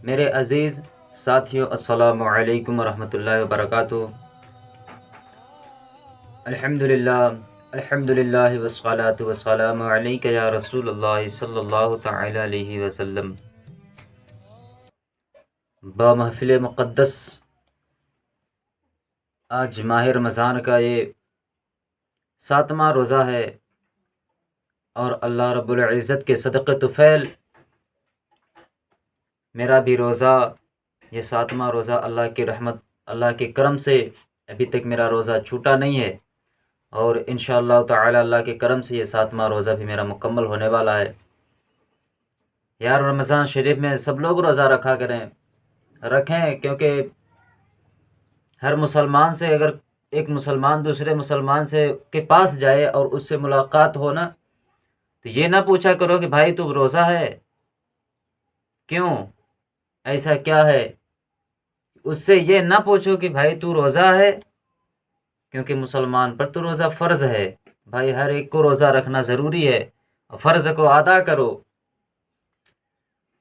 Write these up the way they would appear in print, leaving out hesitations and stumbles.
میرے عزیز ساتھیوں، السلام علیکم ورحمۃ اللہ وبرکاتہ۔ الحمدللہ والصلاة والسلام علیک یا رسول اللہ صلی اللہ تعالی علیہ وسلم۔ بمحفل مقدس آج ماہ رمضان کا یہ 7واں روزہ ہے، اور اللہ رب العزت کے صدقے طفیل میرا بھی روزہ، یہ 7واں روزہ اللہ کی رحمت، اللہ کے کرم سے ابھی تک میرا روزہ چھوٹا نہیں ہے، اور انشاءاللہ تعالی اللہ کے کرم سے یہ 7واں روزہ بھی میرا مکمل ہونے والا ہے۔ یار رمضان شریف میں سب لوگ روزہ رکھا کریں، رکھیں، کیونکہ ہر مسلمان سے اگر ایک مسلمان دوسرے مسلمان سے کے پاس جائے اور اس سے ملاقات ہو نا، تو یہ نہ پوچھا کرو کہ بھائی تو روزہ ہے، کیوں، ایسا کیا ہے۔ اس سے یہ نہ پوچھو کہ بھائی تو روزہ ہے، کیونکہ مسلمان پر تو روزہ فرض ہے۔ بھائی ہر ایک کو روزہ رکھنا ضروری ہے، اور فرض کو ادا کرو،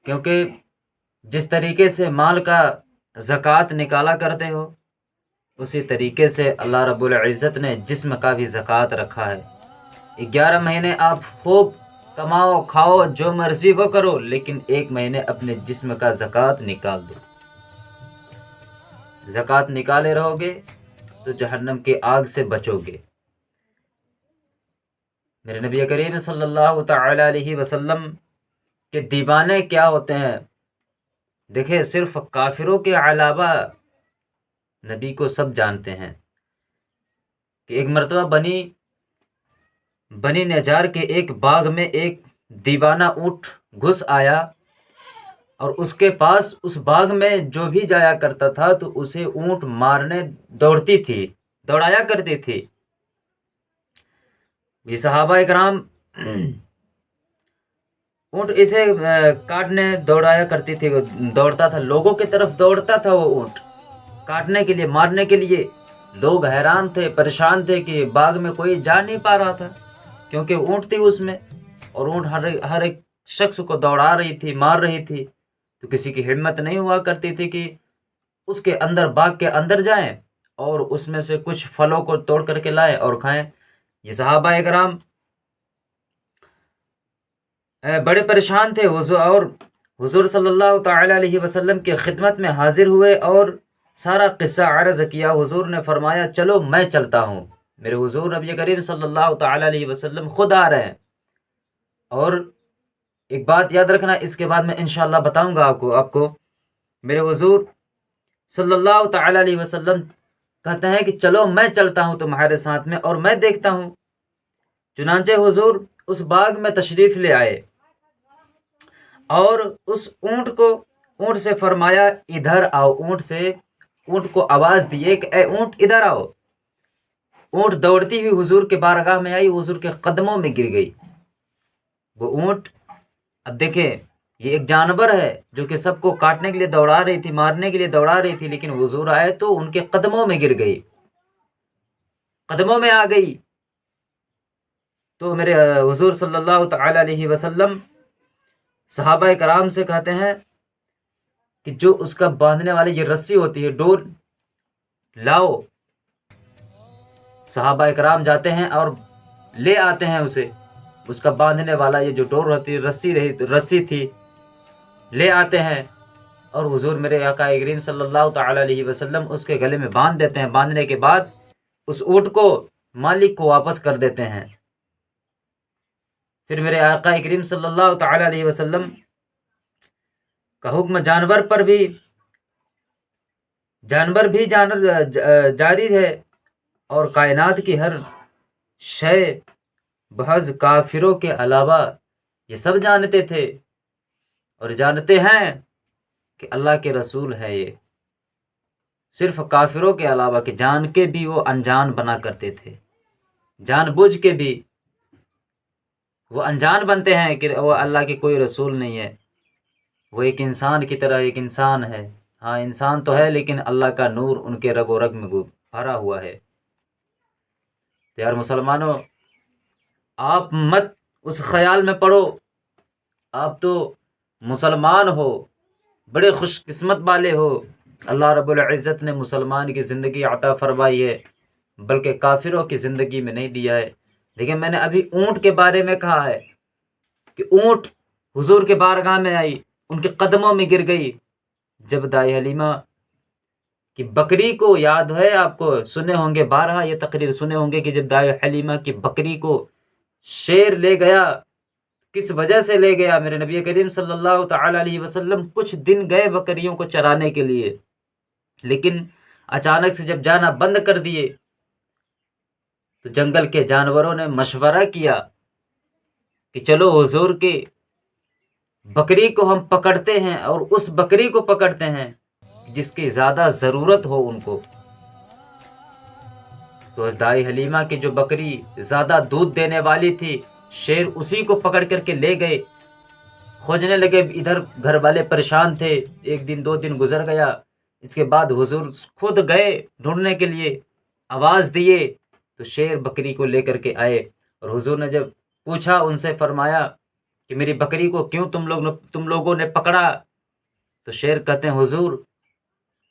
کیونکہ جس طریقے سے مال کا زکوٰۃ نکالا کرتے ہو، اسی طریقے سے اللہ رب العزت نے جسم کا بھی زکوٰۃ رکھا ہے۔ 11 مہینے آپ خوب کماؤ کھاؤ جو مرضی وہ کرو، لیکن 1 مہینے اپنے جسم کا زکوٰۃ نکال دو۔ زکوٰۃ نکالے رہو گے تو جہنم کی آگ سے بچو گے۔ میرے نبی کریم صلی اللہ تعالی علیہ وسلم کے دیوانے کیا ہوتے ہیں، دیکھیں، صرف کافروں کے علاوہ نبی کو سب جانتے ہیں کہ ایک مرتبہ بنی نجار کے ایک باغ میں ایک دیوانہ اونٹ گھس آیا، اور اس کے پاس اس باغ میں جو بھی جایا کرتا تھا تو اسے اونٹ مارنے دوڑایا کرتی تھی۔ یہ صحابہ اکرام اونٹ اسے کاٹنے دوڑایا کرتی تھی، دوڑتا تھا، لوگوں کی طرف دوڑتا تھا وہ اونٹ کاٹنے کے لیے، مارنے کے لیے۔ لوگ حیران تھے، پریشان تھے کہ باغ میں کوئی جا نہیں پا رہا تھا، کیونکہ اونٹ تھی اس میں، اور اونٹ ہر ایک شخص کو دوڑا رہی تھی، مار رہی تھی، تو کسی کی ہمت نہیں ہوا کرتی تھی کہ اس کے اندر، باغ کے اندر جائیں اور اس میں سے کچھ پھلوں کو توڑ کر کے لائیں اور کھائیں۔ یہ صحابہ کرام بڑے پریشان تھے، اور حضور صلی اللہ تعالی علیہ وسلم کی خدمت میں حاضر ہوئے اور سارا قصہ عرض کیا۔ حضور نے فرمایا چلو میں چلتا ہوں۔ میرے حضور نبی کریم صلی اللہ تعالی علیہ وسلم خود آ رہے ہیں، اور ایک بات یاد رکھنا، اس کے بعد میں انشاءاللہ بتاؤں گا آپ کو۔ میرے حضور صلی اللہ تعالی علیہ وسلم کہتے ہیں کہ چلو میں چلتا ہوں تمہارے ساتھ میں، اور میں دیکھتا ہوں۔ چنانچہ حضور اس باغ میں تشریف لے آئے، اور اس اونٹ سے فرمایا ادھر آؤ، اونٹ کو آواز دیے کہ اے اونٹ ادھر آؤ۔ اونٹ دوڑتی ہوئی حضور کے بارگاہ میں آئی، حضور کے قدموں میں گر گئی۔ وہ اونٹ، اب دیکھیں، یہ ایک جانور ہے جو کہ سب کو کاٹنے کے لیے دوڑا رہی تھی، مارنے کے لیے دوڑا رہی تھی، لیکن حضور آئے تو ان کے قدموں میں گر گئی، قدموں میں آ گئی۔ تو میرے حضور صلی اللہ تعالی علیہ وسلم صحابہ کرام سے کہتے ہیں کہ جو اس کا باندھنے والی یہ رسی ہوتی ہے، ڈور لاؤ۔ صحابہ کرام جاتے ہیں اور لے آتے ہیں اسے، اس کا باندھنے والا یہ جو ڈور ہوتی ہے، رسی تھی، لے آتے ہیں، اور حضور میرے آقا کریم صلی اللہ تعالی علیہ وسلم اس کے گلے میں باندھ دیتے ہیں۔ باندھنے کے بعد اس اونٹ کو مالک کو واپس کر دیتے ہیں۔ پھر میرے آقا کریم صلی اللہ تعالی علیہ وسلم کا حکم جانور بھی جاری ہے، اور کائنات کی ہر شے بحض کافروں کے علاوہ یہ سب جانتے تھے اور جانتے ہیں کہ اللہ کے رسول ہے یہ، صرف کافروں کے علاوہ، کہ جان کے بھی وہ انجان بنا کرتے تھے، جان بوجھ کے بھی وہ انجان بنتے ہیں کہ وہ اللہ کے کوئی رسول نہیں ہے، وہ ایک انسان کی طرح ایک انسان ہے۔ ہاں انسان تو ہے، لیکن اللہ کا نور ان کے رگ و رگ میں بھرا ہوا ہے۔ یار مسلمانوں، آپ مت اس خیال میں پڑو، آپ تو مسلمان ہو، بڑے خوش قسمت والے ہو، اللہ رب العزت نے مسلمان کی زندگی عطا فرمائی ہے، بلکہ کافروں کی زندگی میں نہیں دیا ہے۔ دیکھیں میں نے ابھی اونٹ کے بارے میں کہا ہے کہ اونٹ حضور کے بارگاہ میں آئی، ان کے قدموں میں گر گئی۔ جب دائی حلیمہ کی بکری کو، یاد ہے آپ کو، سنے ہوں گے، بارہا یہ تقریر سنے ہوں گے کہ جب دائی حلیمہ کی بکری کو شیر لے گیا، کس وجہ سے لے گیا؟ میرے نبی کریم صلی اللہ تعالی علیہ وسلم کچھ دن گئے بکریوں کو چرانے کے لیے، لیکن اچانک سے جب جانا بند کر دیے تو جنگل کے جانوروں نے مشورہ کیا کہ چلو حضور کے بکری کو ہم پکڑتے ہیں، اور اس بکری کو پکڑتے ہیں جس کی زیادہ ضرورت ہو ان کو۔ تو دائی حلیمہ کی جو بکری زیادہ دودھ دینے والی تھی، شیر اسی کو پکڑ کر کے لے گئے۔ کھوجنے لگے، ادھر گھر والے پریشان تھے، ایک دن دو دن گزر گیا، اس کے بعد حضور خود گئے ڈھونڈنے کے لیے، آواز دیے تو شیر بکری کو لے کر کے آئے، اور حضور نے جب پوچھا ان سے، فرمایا کہ میری بکری کو کیوں تم لوگوں نے پکڑا؟ تو شیر کہتے ہیں حضور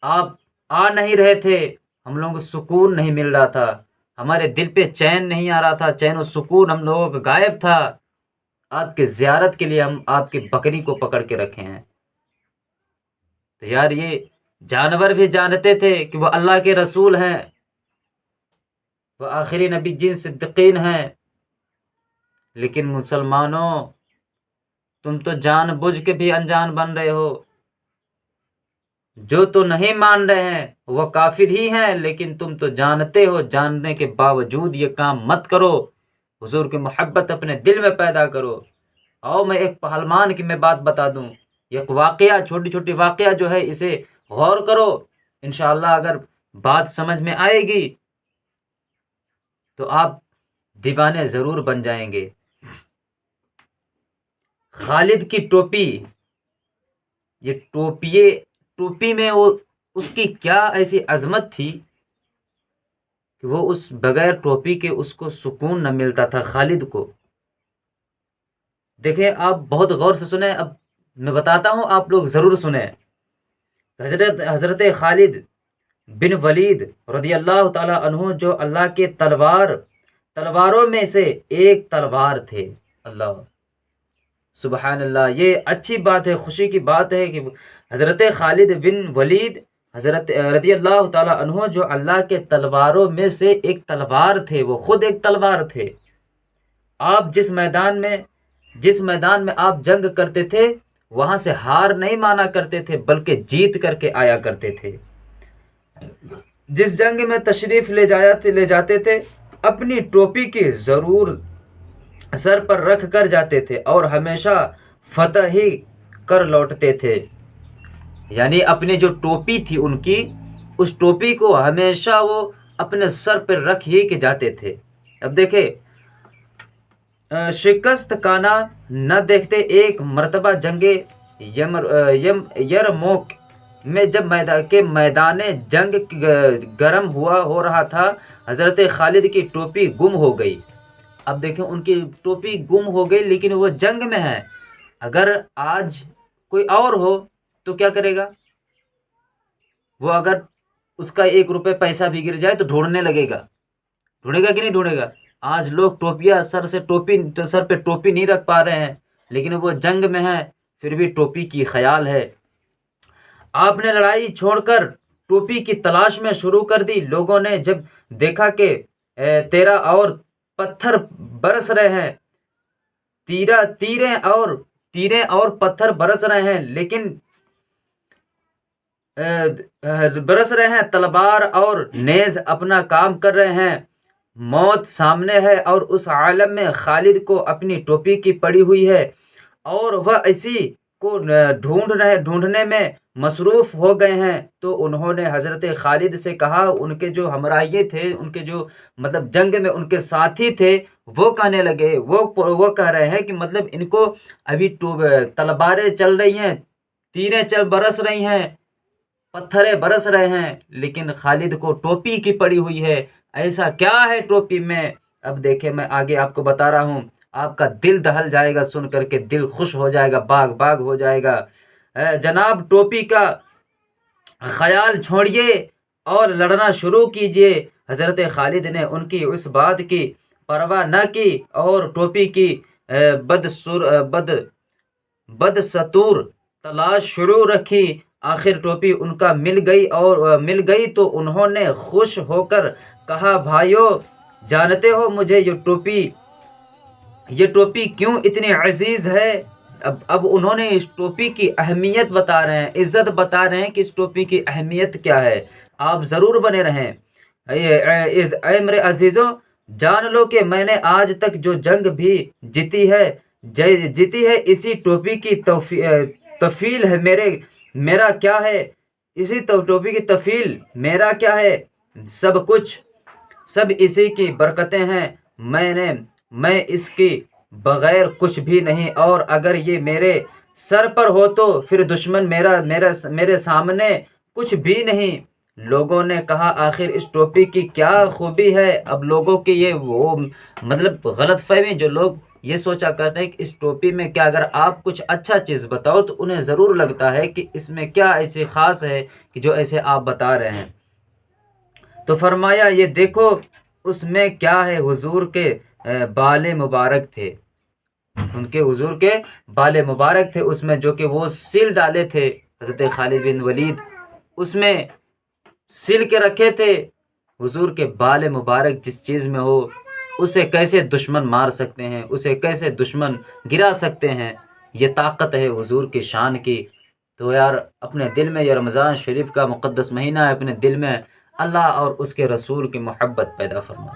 آپ آ نہیں رہے تھے، ہم لوگوں کو سکون نہیں مل رہا تھا، ہمارے دل پہ چین نہیں آ رہا تھا، چین و سکون ہم لوگوں کا غائب تھا، آپ کی زیارت کے لیے ہم آپ کی بکری کو پکڑ کے رکھے ہیں۔ تو یار یہ جانور بھی جانتے تھے کہ وہ اللہ کے رسول ہیں، وہ آخری نبی جن صدیقین ہیں، لیکن مسلمانوں تم تو جان بوجھ کے بھی انجان بن رہے ہو، جو تو نہیں مان رہے ہیں وہ کافر ہی ہیں، لیکن تم تو جانتے ہو، جاننے کے باوجود یہ کام مت کرو، حضور کی محبت اپنے دل میں پیدا کرو۔ آؤ میں ایک پہلوان کی میں بات بتا دوں، ایک واقعہ، چھوٹی چھوٹی واقعہ جو ہے اسے غور کرو، انشاءاللہ اگر بات سمجھ میں آئے گی تو آپ دیوانے ضرور بن جائیں گے۔ خالد کی ٹوپی، یہ ٹوپی میں وہ اس کی کیا ایسی عظمت تھی کہ وہ اس بغیر ٹوپی کے اس کو سکون نہ ملتا تھا خالد کو۔ دیکھیں آپ بہت غور سے سنیں، اب میں بتاتا ہوں آپ لوگ ضرور سنیں۔ حضرت خالد بن ولید رضی اللہ تعالی عنہ جو اللہ کے تلواروں میں سے ایک تلوار تھے، اللہ سبحان اللہ، یہ اچھی بات ہے، خوشی کی بات ہے کہ حضرت خالد بن ولید حضرت رضی اللہ تعالی عنہ جو اللہ کے تلواروں میں سے ایک تلوار تھے، وہ خود ایک تلوار تھے۔ آپ جس میدان میں آپ جنگ کرتے تھے وہاں سے ہار نہیں مانا کرتے تھے، بلکہ جیت کر کے آیا کرتے تھے۔ جس جنگ میں تشریف لے جاتے تھے اپنی ٹوپی کی ضرور سر پر رکھ کر جاتے تھے، اور ہمیشہ فتح ہی کر لوٹتے تھے، یعنی اپنی جو ٹوپی تھی ان کی، اس ٹوپی کو ہمیشہ وہ اپنے سر پر رکھ ہی کے جاتے تھے۔ اب دیکھیں شکست کانا نہ دیکھتے، ایک مرتبہ جنگ یرموک میں جب میدان جنگ گرم ہو رہا تھا، حضرت خالد کی ٹوپی گم ہو گئی۔ اب دیکھیں ان کی ٹوپی گم ہو گئی، لیکن وہ جنگ میں ہے۔ اگر آج کوئی اور ہو تو کیا کرے گا؟ وہ اگر اس کا 1 روپے پیسہ بھی گر جائے تو ڈھونڈنے لگے گا، ڈھونڈے گا کہ نہیں ڈھونڈے گا؟ آج لوگ ٹوپیاں سر پہ ٹوپی نہیں رکھ پا رہے ہیں، لیکن وہ جنگ میں ہے پھر بھی ٹوپی کی خیال ہے۔ آپ نے لڑائی چھوڑ کر ٹوپی کی تلاش میں شروع کر دی۔ لوگوں نے جب دیکھا کہ تیرا اور پتھر برس رہے ہیں، تیریں اور پتھر برس رہے ہیں، لیکن برس رہے ہیں، تلوار اور نیز اپنا کام کر رہے ہیں، موت سامنے ہے، اور اس عالم میں خالد کو اپنی ٹوپی کی پڑی ہوئی ہے، اور وہ اسی کو ڈھونڈنے میں مصروف ہو گئے ہیں۔ تو انہوں نے حضرت خالد سے کہا، ان کے جو ہمراہی تھے، ان کے جو مطلب جنگ میں ان کے ساتھی تھے، وہ کہنے لگے، وہ کہہ رہے ہیں کہ مطلب ان کو ابھی تلواریں چل رہی ہیں، تیریں برس رہی ہیں، پتھریں برس رہے ہیں، لیکن خالد کو ٹوپی کی پڑی ہوئی ہے، ایسا کیا ہے ٹوپی میں؟ اب دیکھیں میں آگے آپ کو بتا رہا ہوں، آپ کا دل دہل جائے گا، سن کر کے دل خوش ہو جائے گا، باغ باغ ہو جائے گا۔ جناب ٹوپی کا خیال چھوڑیے اور لڑنا شروع کیجیے۔ حضرت خالد نے ان کی اس بات کی پرواہ نہ کی اور ٹوپی کی بدستور تلاش شروع رکھی۔ آخر ٹوپی ان کا مل گئی تو انہوں نے خوش ہو کر کہا، بھائیو جانتے ہو مجھے یہ ٹوپی کیوں اتنی عزیز ہے؟ اب انہوں نے اس ٹوپی کی اہمیت بتا رہے ہیں، عزت بتا رہے ہیں کہ اس ٹوپی کی اہمیت کیا ہے۔ آپ ضرور بنے رہیں۔ اے میرے عزیزوں، جان لو کہ میں نے آج تک جو جنگ بھی جیتی ہے اسی ٹوپی کی تفیل ہے۔ میرا کیا ہے؟ اسی ٹوپی کی تفیل میرا کیا ہے؟ سب اسی کی برکتیں ہیں۔ میں اس کی بغیر کچھ بھی نہیں، اور اگر یہ میرے سر پر ہو تو پھر دشمن میرے سامنے کچھ بھی نہیں۔ لوگوں نے کہا، آخر اس ٹوپی کی کیا خوبی ہے؟ اب لوگوں کی یہ وہ مطلب غلط فہمی، جو لوگ یہ سوچا کرتے ہیں کہ اس ٹوپی میں کیا، اگر آپ کچھ اچھا چیز بتاؤ تو انہیں ضرور لگتا ہے کہ اس میں کیا ایسی خاص ہے کہ جو ایسے آپ بتا رہے ہیں۔ تو فرمایا، یہ دیکھو اس میں کیا ہے۔ حضور کے بال مبارک تھے، ان کے حضور کے بال مبارک تھے اس میں، جو کہ وہ سل ڈالے تھے حضرت خالد بن ولید، اس میں سل کے رکھے تھے۔ حضور کے بال مبارک جس چیز میں ہو اسے کیسے دشمن مار سکتے ہیں، اسے کیسے دشمن گرا سکتے ہیں؟ یہ طاقت ہے حضور کی شان کی۔ تو یار اپنے دل میں، یہ رمضان شریف کا مقدس مہینہ ہے، اپنے دل میں اللہ اور اس کے رسول کی محبت پیدا فرما۔